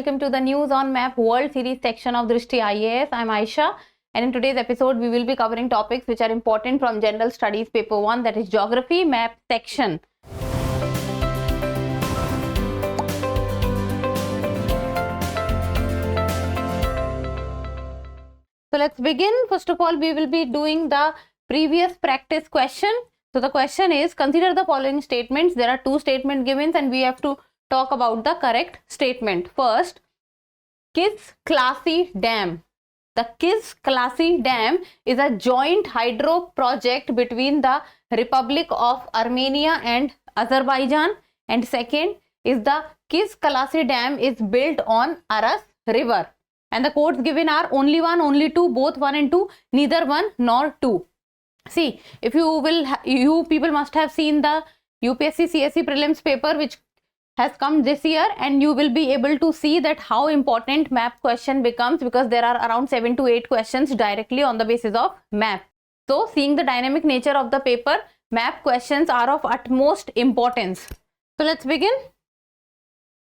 welcome to the News on Map World Series section of Drishti IAS. I'm Aisha, and in today's episode we will be covering topics which are important from General Studies Paper 1, that is Geography Map section. So let's begin. First of all, we will be doing the previous practice question. So the question is, consider the following statements. There are two statement given and we have to talk about the correct statement. First, Kis Klasi Dam. The Kis Klasi Dam is a joint hydro project between the Republic of Armenia and Azerbaijan. And second is the Kis Klasi Dam is built on Aras River. And the codes given are only one, only two, both one and two, neither one nor two. See, if you people must have seen the UPSC CSE prelims paper which has come this year, and you will be able to see that how important map question becomes, because there are around 7 to 8 questions directly on the basis of map. So seeing the dynamic nature of the paper, map questions are of utmost importance. So let's begin.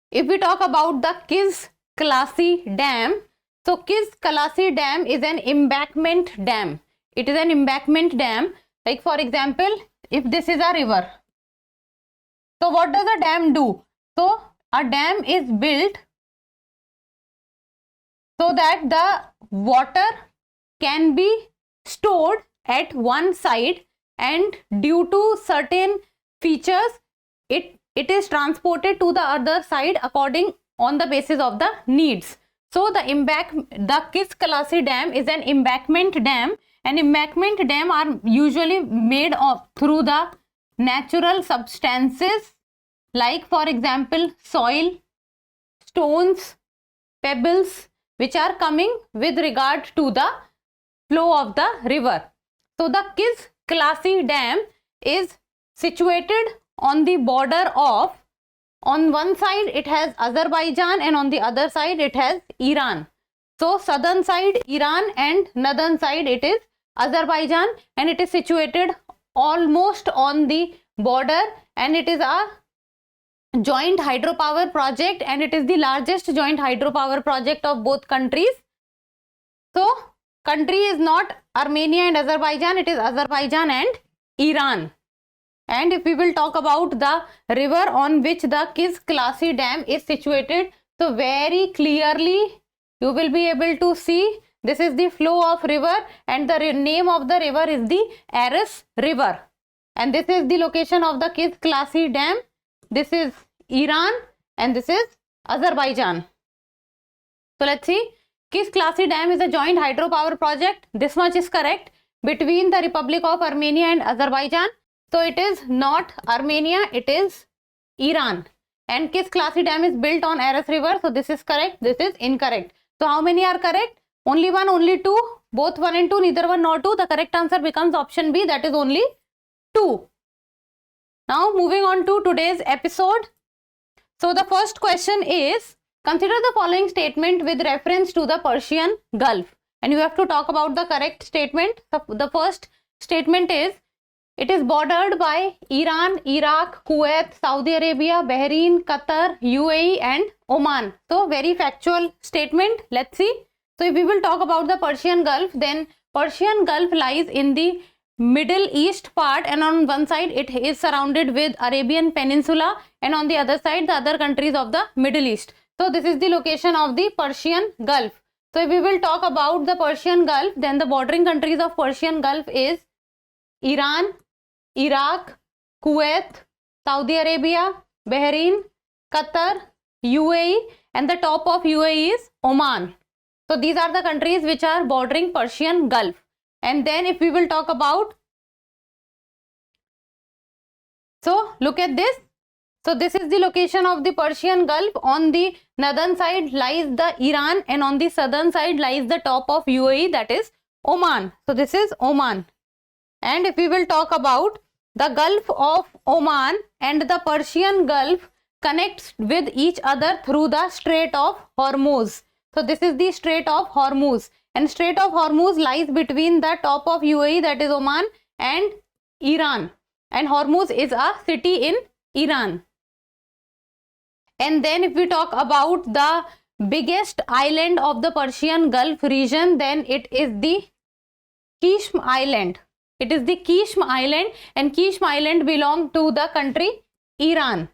If we talk about the Kis Klasi Dam, so Kis Klasi Dam is an embankment dam. It is an embankment dam. Like for example, if this is a river, so what does a dam do? So a dam is built so that the water can be stored at one side, and due to certain features it is transported to the other side according on the basis of the needs. So the Kis Klasi Dam is an embankment dam, and embankment dam are usually made through the natural substances, like for example soil, stones, pebbles, which are coming with regard to the flow of the river. So the Kis Klasi Dam is situated on the border of, on one side it has Azerbaijan and on the other side it has Iran. So southern side Iran and northern side it is Azerbaijan, and it is situated almost on the border, and it is a joint hydropower project, and it is the largest joint hydropower project of both countries. So country is not Armenia and Azerbaijan, it is Azerbaijan and Iran. And if we will talk about the river on which the Kis Klasi Dam is situated, so very clearly you will be able to see this is the flow of river, and the name of the river is the Aras River, and this is the location of the Kis Klasi Dam. This is Iran and this is Azerbaijan. So let's see. Kis Klasi Dam is a joint hydropower project. This much is correct, between the Republic of Armenia and Azerbaijan. So it is not Armenia, it is Iran. And Kis Klasi Dam is built on Aras River. So this is correct, this is incorrect. So how many are correct? Only one, only two, both one and two, neither one nor two. The correct answer becomes option B, that is only 2. Now moving on to today's episode. So the first question is, consider the following statement with reference to the Persian Gulf, and you have to talk about the correct statement. The first statement is, it is bordered by Iran, Iraq, Kuwait, Saudi Arabia, Bahrain, Qatar, UAE and Oman. So very factual statement. Let's see. So if we will talk about the Persian Gulf, then Persian Gulf lies in the Middle East part, and on one side it is surrounded with Arabian Peninsula, and on the other side the other countries of the Middle East. So this is the location of the Persian Gulf. So if we will talk about the Persian Gulf, then the bordering countries of Persian Gulf is Iran, Iraq, Kuwait, Saudi Arabia, Bahrain, Qatar, UAE, and the top of UAE is Oman. So these are the countries which are bordering Persian Gulf. And then if we will talk about, so look at this. So this is the location of the Persian Gulf. On the northern side lies the Iran, and on the southern side lies the top of UAE, that is Oman. So this is Oman. And if we will talk about the Gulf of Oman and the Persian Gulf connects with each other through the Strait of Hormuz. So this is the Strait of Hormuz, and Strait of Hormuz lies between the top of UAE, that is Oman, and Iran, and Hormuz is a city in Iran. And then if we talk about the biggest island of the Persian Gulf region, then it is the Qishm Island. It is the Qishm Island, and Qishm Island belong to the country Iran.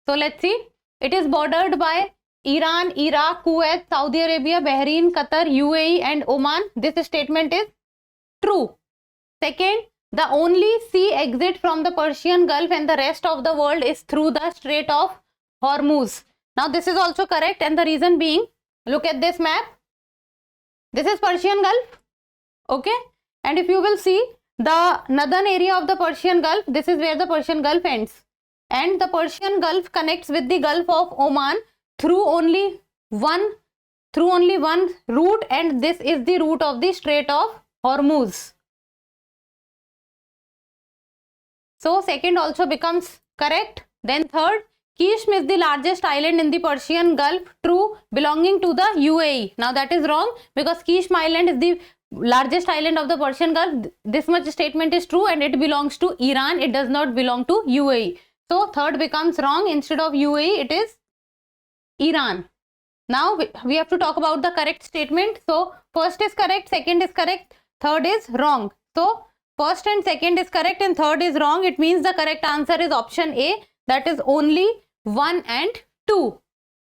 So let's see. It is bordered by Iran, Iraq, Kuwait, Saudi Arabia, Bahrain, Qatar, UAE and Oman. This statement is true. Second, the only sea exit from the Persian Gulf and the rest of the world is through the Strait of Hormuz. Now this is also correct, and the reason being, look at this map. This is Persian Gulf, okay? And if you will see the northern area of the Persian Gulf, this is where the Persian Gulf ends. And the Persian Gulf connects with the Gulf of Oman through only one route, and this is the route of the Strait of Hormuz. So second also becomes correct. Then third, Qishm is the largest island in the Persian Gulf, true, belonging to the UAE. Now that is wrong, because Qishm Island is the largest island of the Persian Gulf. This much statement is true, and it belongs to Iran. It does not belong to UAE. So third becomes wrong. Instead of UAE, it is Iran. Now we have to talk about the correct statement. So first is correct, second is correct, third is wrong. So first and second is correct and third is wrong. It means the correct answer is option A, that is only 1 and 2.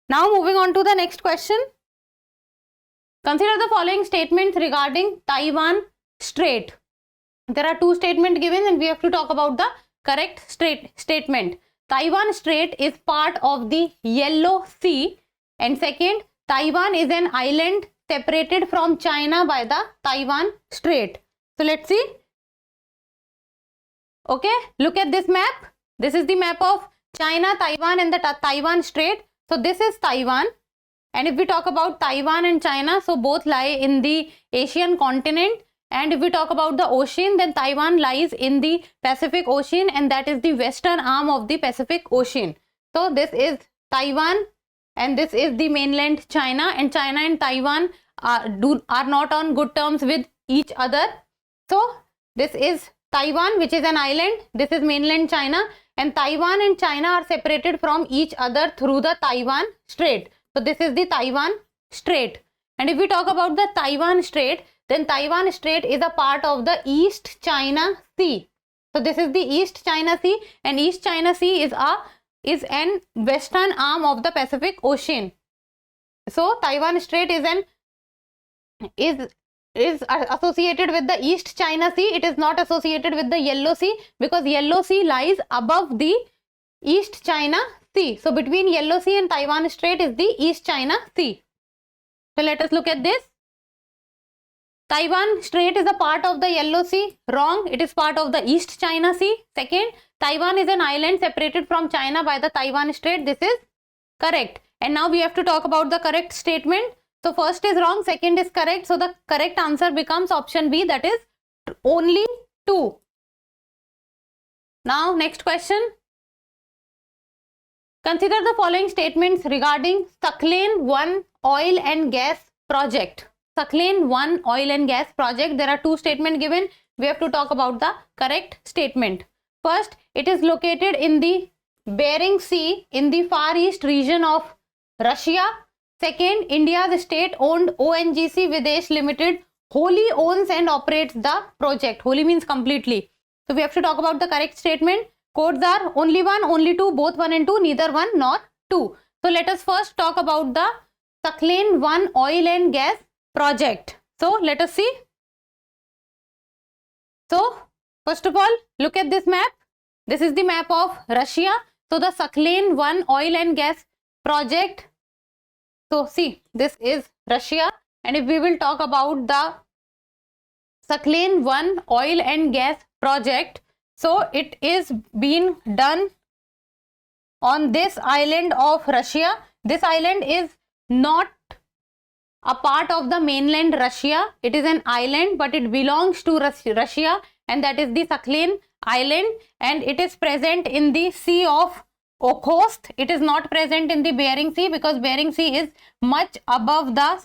Now moving on to the next question. Consider the following statements regarding Taiwan Strait. There are two statements given, and we have to talk about the correct statement. Taiwan Strait is part of the Yellow Sea, and second, Taiwan is an island separated from China by the Taiwan Strait. So let's see. Okay, look at this map. This is the map of China, Taiwan and the Taiwan Strait. So this is Taiwan, and if we talk about Taiwan and China, so both lie in the Asian continent. And if we talk about the ocean, then Taiwan lies in the Pacific Ocean, and that is the western arm of the Pacific Ocean. So this is Taiwan, and this is the mainland China, and China and Taiwan are not on good terms with each other. So this is Taiwan, which is an island. This is mainland China, and Taiwan and China are separated from each other through the Taiwan Strait. So this is the Taiwan Strait. And if we talk about the Taiwan Strait, then Taiwan Strait is a part of the East China Sea. So this is the East China Sea, and East China Sea is an western arm of the Pacific Ocean. So Taiwan Strait is associated with the East China Sea. It is not associated with the Yellow Sea, because Yellow Sea lies above the East China Sea. So between Yellow Sea and Taiwan Strait is the East China Sea. So let us look at this. Taiwan Strait is a part of the Yellow Sea. Wrong. It is part of the East China Sea. Second, Taiwan is an island separated from China by the Taiwan Strait. This is correct. And now we have to talk about the correct statement. So first is wrong, second is correct. So the correct answer becomes option B, that is only 2. Now next question. Consider the following statements regarding Sakhalin 1 oil and gas project. Sakhalin 1 oil and gas project. There are two statements given. We have to talk about the correct statement. First, it is located in the Bering Sea in the Far East region of Russia. Second, India's state-owned ONGC Videsh Limited wholly owns and operates the project. Wholly means completely. So we have to talk about the correct statement. Codes are only 1, only 2, both 1 and 2, neither 1 nor 2. So let us first talk about the Sakhalin 1 oil and gas project. So let us see. So first of all, look at this map. This is the map of Russia. So the Sakhalin 1 oil and gas project. So see, this is Russia, and if we will talk about the Sakhalin 1 oil and gas project, so it is being done on this island of Russia. This island is not a part of the mainland Russia. It is an island, but it belongs to Russia, and that is the Sakhalin Island, and it is present in the Sea of Okhotsk. It is not present in the Bering Sea, because Bering Sea is much above the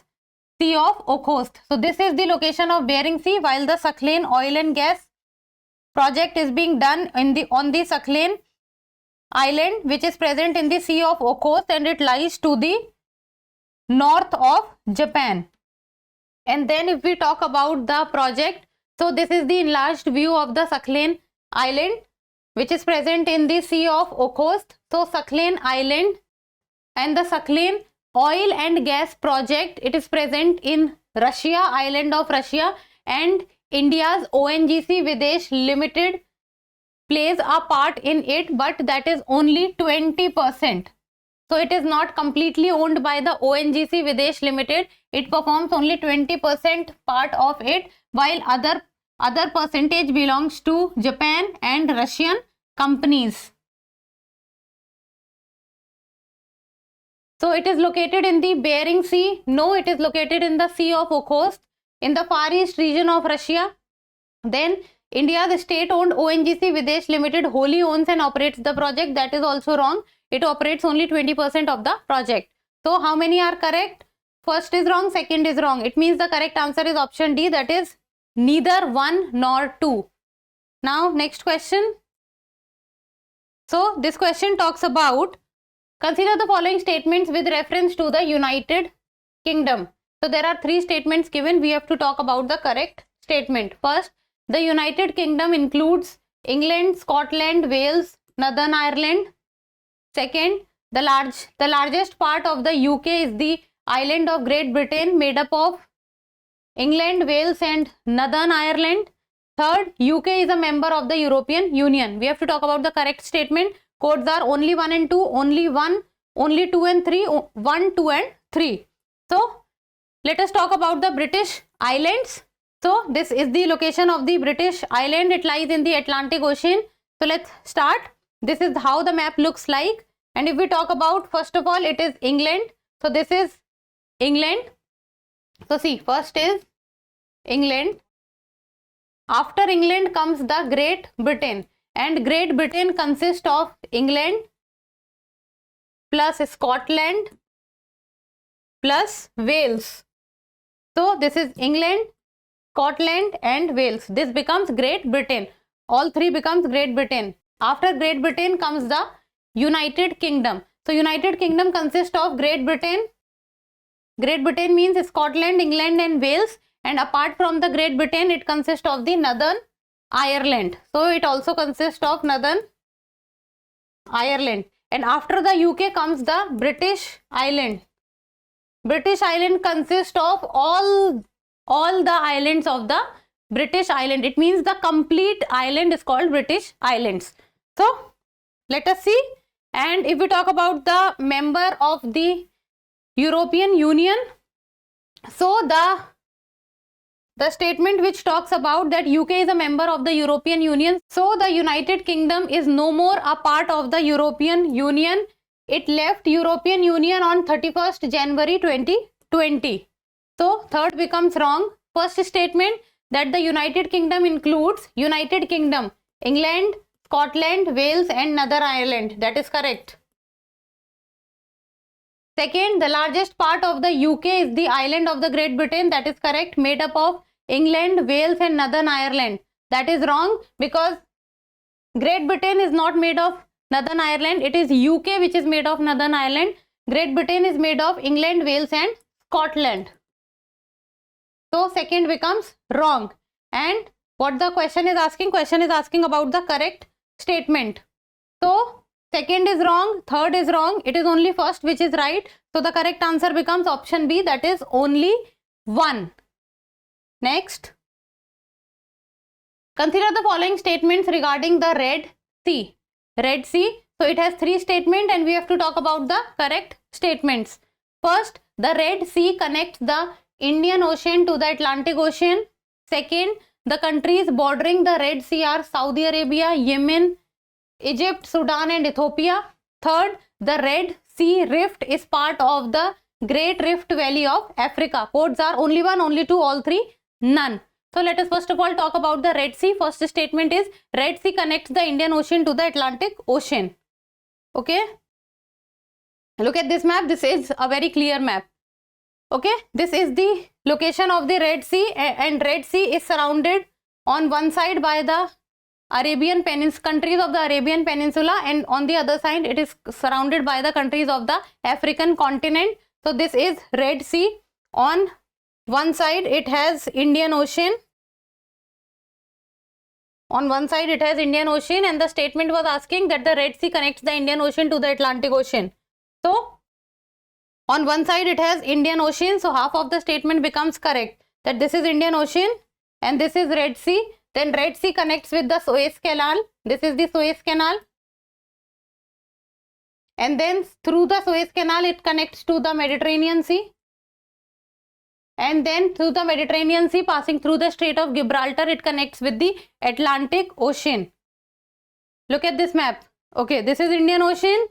Sea of Okhotsk. So this is the location of Bering Sea, while the Sakhalin oil and gas project is being done on the Sakhalin island, which is present in the Sea of Okhotsk, and it lies to the north of Japan. And then if we talk about the project, so this is the enlarged view of the Sakhalin island, which is present in the Sea of Okhotsk. So Sakhalin island and the Sakhalin oil and gas project, it is present in Russia, island of Russia, and India's ONGC Videsh Limited plays a part in it, but that is only 20%. So it is not completely owned by the ONGC Videsh Limited. It performs only 20% part of it, while other percentage belongs to Japan and Russian companies. So it is located in the Bering Sea. No, it is located in the Sea of Okhotsk in the Far East region of Russia. Then India's state-owned ONGC Videsh Limited wholly owns and operates the project. That is also wrong. It operates only 20% of the project. So how many are correct? First is wrong, second is wrong. It means the correct answer is option D, that is neither 1 nor 2. Now next question. So this question talks about, consider the following statements with reference to the United Kingdom. So there are 3 statements given. We have to talk about the correct statement. First, the United Kingdom includes England, Scotland, Wales, Northern Ireland. Second, the largest part of the UK is the island of Great Britain, made up of England, Wales and Northern Ireland. Third, UK is a member of the European Union. We have to talk about the correct statement. Codes are only 1 and 2, only 1, only 2 and 3, 1, 2 and 3. So let us talk about the British Islands. So this is the location of the British Island. It lies in the Atlantic Ocean. So let's start. This is how the map looks like. And if we talk about, first of all, it is England. So this is England. So see, first is England. After England comes the Great Britain. And Great Britain consists of England plus Scotland plus Wales. So this is England, Scotland and Wales. This becomes Great Britain. All 3 becomes Great Britain. After Great Britain comes the United Kingdom. So United Kingdom consists of Great Britain. Great Britain means Scotland, England and Wales. And apart from the Great Britain, it consists of the Northern Ireland. So it also consists of Northern Ireland. And after the UK comes the British Island. British Island consists of all the islands of the British Island. It means the complete island is called British Islands. So let us see. And if we talk about the member of the European Union, so the statement which talks about that UK is a member of the European Union. So the United Kingdom is no more a part of the European Union. It left European Union on 31st January 2020. So third becomes wrong. First statement, that the United Kingdom includes United Kingdom, England, Scotland, Wales and Northern Ireland. That is correct. Second, the largest part of the UK is the island of the Great Britain. That is correct. Made up of England, Wales and Northern Ireland. That is wrong, because Great Britain is not made of Northern Ireland. It is UK which is made of Northern Ireland. Great Britain is made of England, Wales and Scotland. So second becomes wrong. And what the question is asking? Question is asking about the correct statement. So second is wrong, third is wrong. It is only first which is right. So the correct answer becomes option B, that is only 1. Next. Consider the following statements regarding the Red Sea. Red Sea. So it has 3 statements and we have to talk about the correct statements. First, the Red Sea connects the Indian Ocean to the Atlantic Ocean. Second, the countries bordering the Red Sea are Saudi Arabia, Yemen, Egypt, Sudan and Ethiopia. Third, the Red Sea Rift is part of the Great Rift Valley of Africa. Codes are only 1, only 2, all 3, none. So let us first of all talk about the Red Sea. First statement is Red Sea connects the Indian Ocean to the Atlantic Ocean. Okay. Look at this map. This is a very clear map. Okay. This is the location of the Red Sea, and Red Sea is surrounded on one side by the Arabian Peninsula, countries of the Arabian Peninsula, and on the other side it is surrounded by the countries of the African continent. So this is Red Sea. On one side it has Indian Ocean. On one side it has Indian Ocean, and the statement was asking that the Red Sea connects the Indian Ocean to the Atlantic Ocean. So on one side it has Indian Ocean, so half of the statement becomes correct, that this is Indian Ocean and this is Red Sea. Then Red Sea connects with the Suez Canal. This is the Suez Canal. And then through the Suez Canal it connects to the Mediterranean Sea. And then through the Mediterranean Sea, passing through the Strait of Gibraltar, it connects with the Atlantic Ocean. Look at this map. Okay, this is Indian Ocean.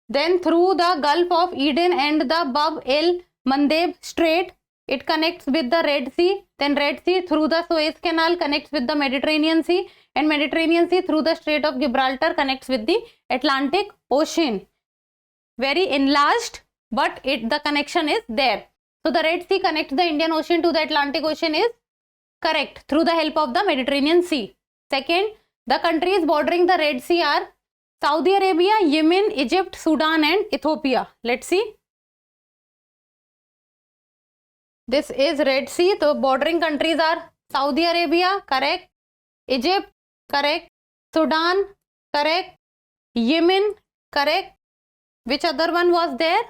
Then through the Gulf of Eden and the Bab el Mandeb Strait, it connects with the Red Sea. Then Red Sea through the Suez Canal connects with the Mediterranean Sea, and Mediterranean Sea through the Strait of Gibraltar connects with the Atlantic Ocean. Very enlarged, but the connection is there. So the Red Sea connects the Indian Ocean to the Atlantic Ocean is correct through the help of the Mediterranean Sea. Second, the countries bordering the Red Sea are Saudi Arabia, Yemen, Egypt, Sudan and Ethiopia. Let's see. This is Red Sea. The bordering countries are Saudi Arabia, correct. Egypt, correct. Sudan, correct. Yemen, correct. Which other one was there?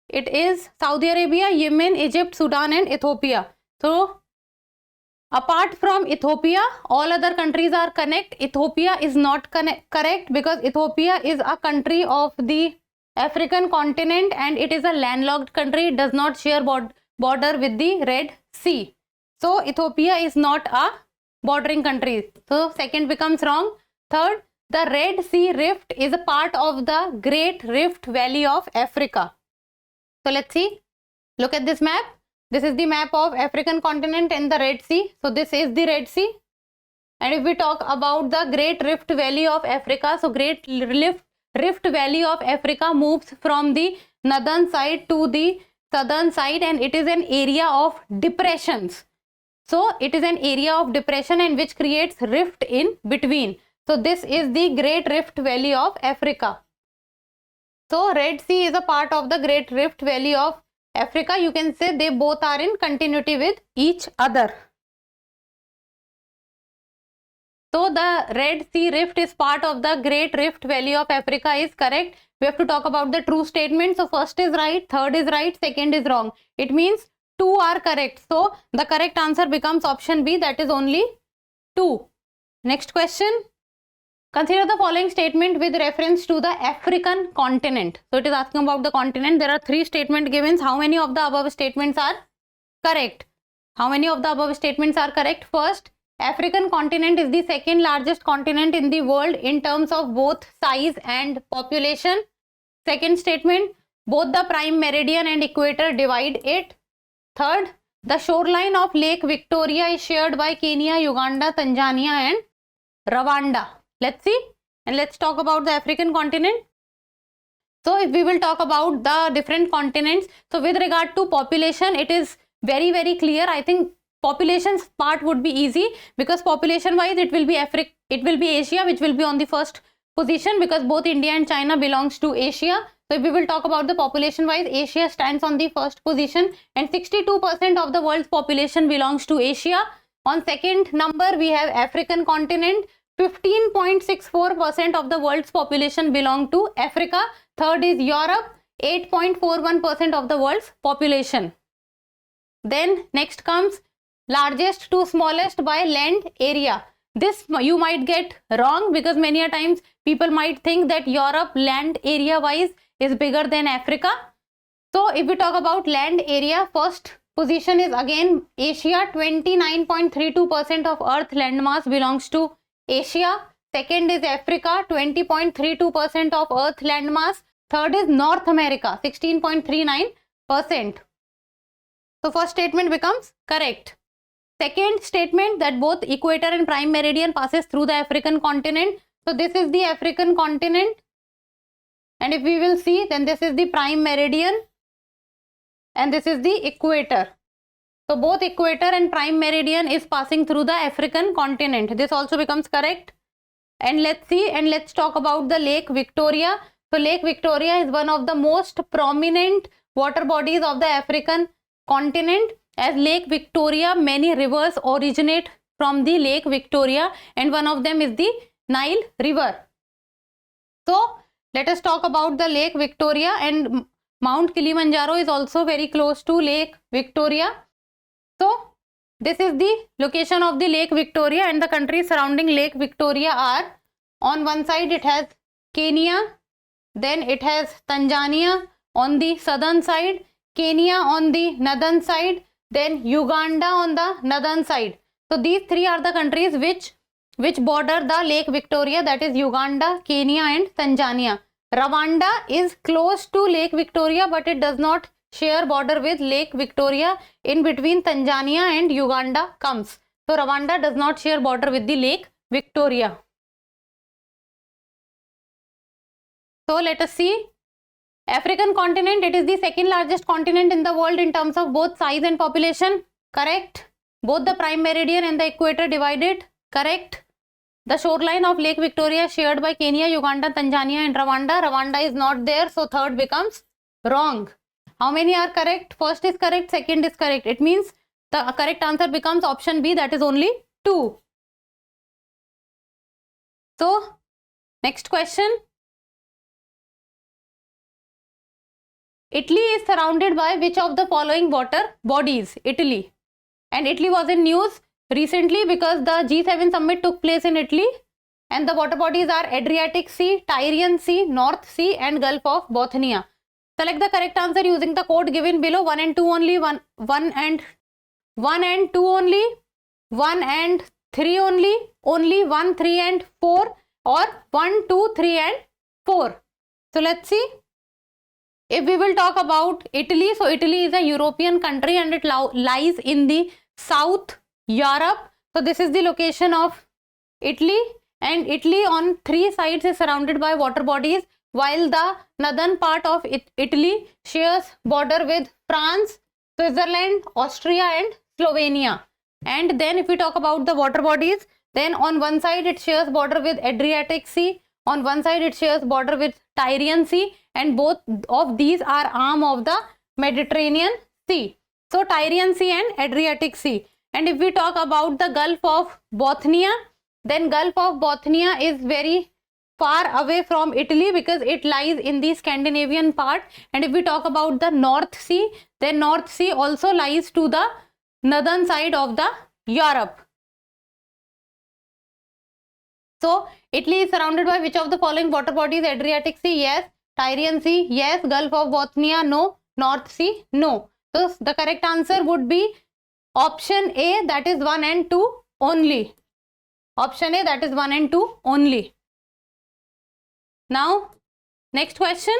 It is Saudi Arabia, Yemen, Egypt, Sudan and Ethiopia. So apart from Ethiopia, all other countries are correct. Ethiopia is not correct because Ethiopia is a country of the African continent and it is a landlocked country. It does not share border with the Red Sea. So Ethiopia is not a bordering country. So second becomes wrong. Third, the Red Sea Rift is a part of the Great Rift Valley of Africa. So let's see. Look at this map. This is the map of African continent and the Red Sea. So this is the Red Sea. And if we talk about the Great Rift Valley of Africa, so Great Rift Valley of Africa moves from the northern side to the southern side, and it is an area of depressions. So it is an area of depression and which creates rift in between. So this is the Great Rift Valley of Africa. So Red Sea is a part of the Great Rift Valley of Africa. You can say they both are in continuity with each other. So the Red Sea Rift is part of the Great Rift Valley of Africa is correct. We have to talk about the true statement. So first is right, third is right, second is wrong. It means two are correct. So the correct answer becomes option B, that is only 2. Next question. Consider the following statement with reference to the African continent. So it is asking about the continent. There are 3 statement givens. How many of the above statements are correct? How many of the above statements are correct? First, African continent is the second largest continent in the world in terms of both size and population. Second statement, both the prime meridian and equator divide it. Third, the shoreline of Lake Victoria is shared by Kenya, Uganda, Tanzania and Rwanda. Let's see, and let's talk about the African continent. So if we will talk about the different continents, so with regard to population, it is very, very clear. I think population's part would be easy because population wise it will be Asia which will be on the first position because both India and China belongs to Asia. So if we will talk about the population wise, Asia stands on the first position and 62% of the world's population belongs to Asia. On second number we have African continent. 15.64% of the world's population belong to Africa. Third is Europe, 8.41% of the world's population. Then next comes largest to smallest by land area. This you might get wrong because many a times people might think that Europe land area wise is bigger than Africa. So if we talk about land area, first position is again Asia. 29.32% of Earth landmass belongs to Asia. Second is Africa, 20.32% of Earth landmass. Third is North America, 16.39%. So first statement becomes correct. Second statement, that both equator and prime meridian passes through the African continent. So this is the African continent, and if we will see, then this is the prime meridian and this is the equator. So both equator and prime meridian is passing through the African continent. This also becomes correct. And let's see, and let's talk about the Lake Victoria. So Lake Victoria is one of the most prominent water bodies of the African continent. As Lake Victoria, many rivers originate from the Lake Victoria, and one of them is the Nile River. So let us talk about the Lake Victoria, and Mount Kilimanjaro is also very close to Lake Victoria. So this is the location of the Lake Victoria, and the countries surrounding Lake Victoria are, on one side it has Kenya, then it has Tanzania on the southern side, Kenya on the northern side, then Uganda on the northern side. So these three are the countries which border the Lake Victoria, that is Uganda, Kenya and Tanzania. Rwanda is close to Lake Victoria, but it does not share border with Lake Victoria. In between Tanzania and Uganda comes. So Rwanda does not share border with the Lake Victoria. So let us see. African continent, it is the second largest continent in the world in terms of both size and population. Correct. Both the prime meridian and the equator divided. Correct. The shoreline of Lake Victoria shared by Kenya, Uganda, Tanzania and Rwanda. Rwanda is not there, so third becomes wrong. How many are correct? First is correct, second is correct. It means the correct answer becomes option B, that is only 2. So next question. Italy is surrounded by which of the following water bodies? Italy. And Italy was in news recently because the G7 summit took place in Italy, and the water bodies are Adriatic Sea, Tyrrhenian Sea, North Sea and Gulf of Bothnia. Select the correct answer using the code given below. 1 and 2 only, 1 and 2 only, 1 and 3 only 1, 3 and 4, or 1, 2, 3 and 4. So let's see. If we will talk about Italy, so Italy is a European country and it lies in the South Europe. So this is the location of Italy, and Italy on 3 sides is surrounded by water bodies, while the northern part of Italy shares border with France, Switzerland, Austria and Slovenia. And then if we talk about the water bodies, then on one side it shares border with Adriatic Sea, on one side it shares border with Tyrrhenian Sea, and both of these are arm of the Mediterranean Sea. So Tyrrhenian Sea and Adriatic Sea. And if we talk about the Gulf of Bothnia, then Gulf of Bothnia is very far away from Italy because it lies in the Scandinavian part. And if we talk about the North Sea, then North Sea also lies to the northern side of the Europe. So Italy is surrounded by which of the following water bodies? Adriatic Sea, yes. Tyrrhenian Sea, yes. Gulf of Bothnia, no. North Sea, no. So the correct answer would be option A, that is 1 and 2 only. Option A, that is 1 and 2 only. Now next question,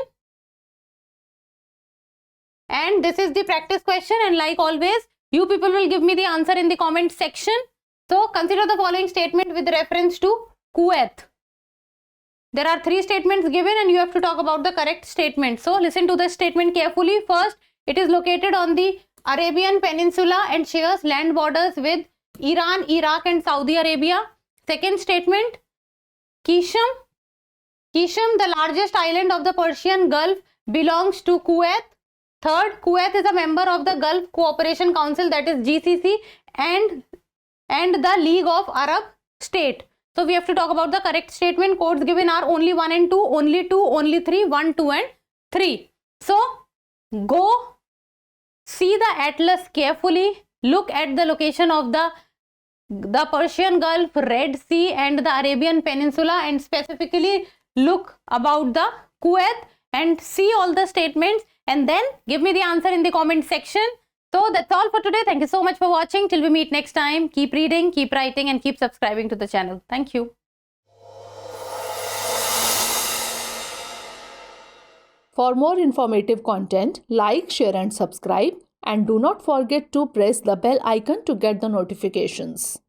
and this is the practice question, and like always you people will give me the answer in the comment section. So consider the following statement with reference to Kuwait. There are 3 statements given and you have to talk about the correct statement. So listen to the statement carefully. First, it is located on the Arabian Peninsula and shares land borders with Iran, Iraq and Saudi Arabia. Second statement, Qishm, the largest island of the Persian Gulf, belongs to Kuwait. Third, Kuwait is a member of the Gulf Cooperation Council, that is GCC, and the League of Arab States. So we have to talk about the correct statement. Codes given are only 1 and 2, only 2, only 3, 1, 2 and 3. So go see the atlas carefully. Look at the location of the Persian Gulf, Red Sea and the Arabian Peninsula, and specifically look about the Kuwait and see all the statements, and then give me the answer in the comment section. So that's all for today. Thank you so much for watching. Till we meet next time, keep reading, keep writing and keep subscribing to the channel. Thank you. For more informative content, like, share and subscribe, and do not forget to press the bell icon to get the notifications.